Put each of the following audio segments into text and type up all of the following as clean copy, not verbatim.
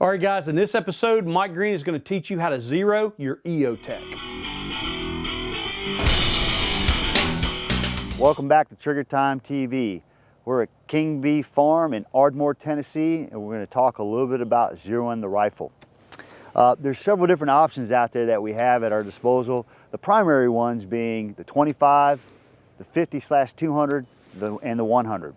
All right, guys, in this episode, Mike Green is going to teach you how to zero your EOTech. Welcome back to Trigger Time TV. We're at King Bee Farm in Ardmore, Tennessee, and we're going to talk a little bit about zeroing the rifle. There's several different options out there that we have at our disposal. The primary ones being the 25, the 50/200, and the 100.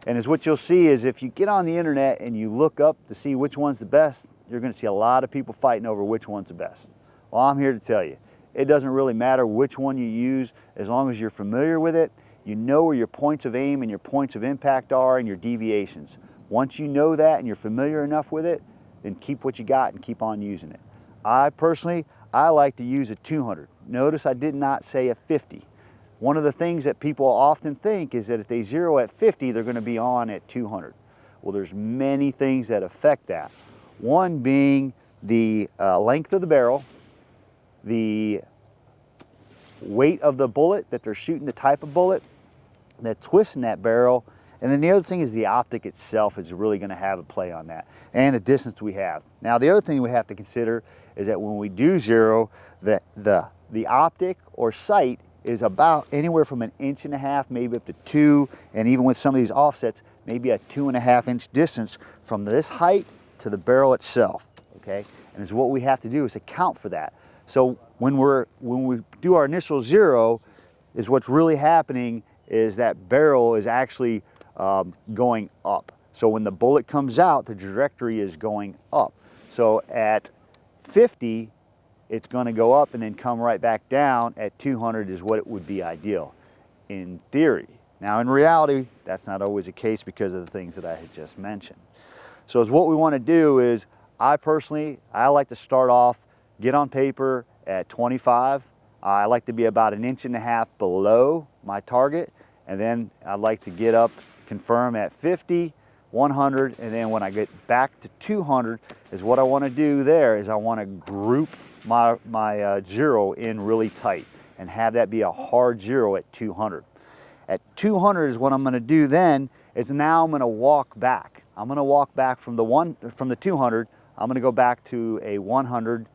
And as what you'll see is if you get on the internet and you look up to see which one's the best, you're going to see a lot of people fighting over which one's the best. Well, I'm here to tell you, it doesn't really matter which one you use as long as you're familiar with it. You know where your points of aim and your points of impact are and your deviations. Once you know that and you're familiar enough with it, then keep what you got and keep on using it. I personally like to use a 200. Notice I did not say a 50. One of the things that people often think is that if they zero at 50, they're going to be on at 200. Well, there's many things that affect that. One being the length of the barrel, the weight of the bullet that they're shooting, the type of bullet, the twist in that barrel, and then the other thing is the optic itself is really going to have a play on that, and the distance we have. Now, the other thing we have to consider is that when we do zero, the optic or sight is about anywhere from 1.5 inches, maybe up to 2, and even with some of these offsets, maybe a 2.5 inch distance from this height to the barrel itself, okay? And is what we have to do is account for that. So when we do our initial zero, is what's really happening is that barrel is actually going up. So when the bullet comes out, the trajectory is going up. So at 50, it's going to go up and then come right back down. At 200 is what it would be ideal in theory. Now in reality, that's not always the case because of the things that I had just mentioned. So what we want to do is, I like to start off, get on paper at 25. I like to be about 1.5 inches below my target, and then I'd like to get up, confirm at 50, 100, and then when I get back to 200 is what I want to do there is I want to group my zero in really tight and have that be a hard zero at 200. At 200 is what I'm going to do then is now I'm going to walk back. I'm going to walk back from the 200. I'm going to go back to a 100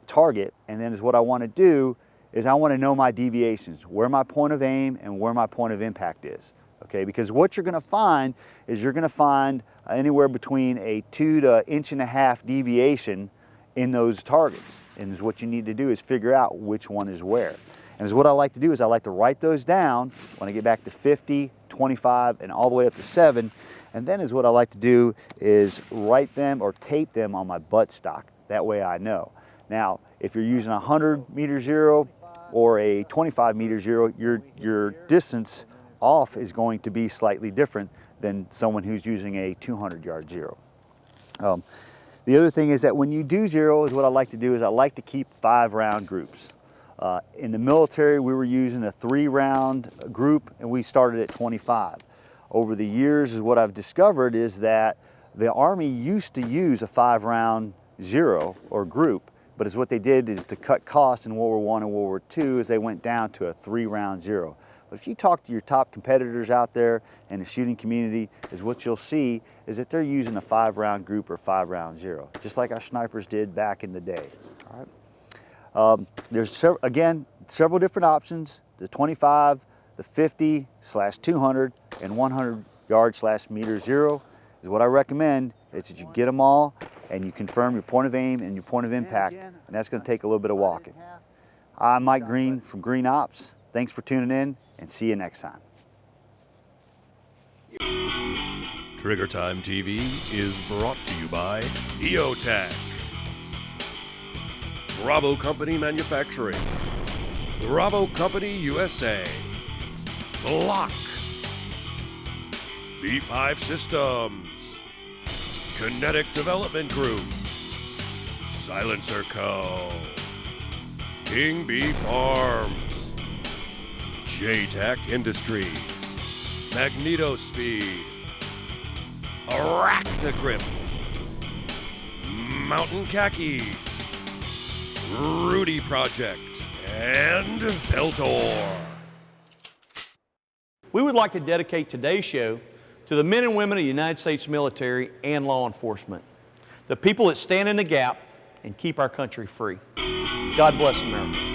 target, and then is what I want to do is I want to know my deviations, where my point of aim and where my point of impact is. Okay, because what you're going to find is you're going to find anywhere between a 2 to 1.5 inch deviation in those targets. And is what you need to do is figure out which one is where. And is what I like to do is I like to write those down when I get back to 50, 25, and all the way up to 7. And then is what I like to do is write them or tape them on my buttstock. That way I know. Now, if you're using a 100-meter zero or a 25-meter zero, your distance off is going to be slightly different than someone who's using a 200-yard zero. The other thing is that when you do zero, is what I like to do is I like to keep 5-round groups. In the military, we were using a 3-round group, and we started at 25. Over the years, is what I've discovered is that the Army used to use a 5-round zero or group, but is what they did is to cut costs in World War I and World War II is they went down to a 3-round zero. But if you talk to your top competitors out there in the shooting community, is what you'll see is that they're using a 5-round group or 5-round zero, just like our snipers did back in the day. All right. There's several different options: the 25, the 50/200, and 100-yard/meter zero. Is what I recommend is that you get them all and you confirm your point of aim and your point of impact, and that's going to take a little bit of walking. I'm Mike Green from Green Ops. Thanks for tuning in, and see you next time. Trigger Time TV is brought to you by EOTech, Bravo Company Manufacturing, Bravo Company USA, Block, B5 Systems, Kinetic Development Group, Silencer Co., King Bee Farms, EOTech Industries, Magneto Speed, Arachnagrip, Mountain Khakis, Rudy Project, and Peltor. We would like to dedicate today's show to the men and women of the United States military and law enforcement. the people that stand in the gap and keep our country free. God bless America.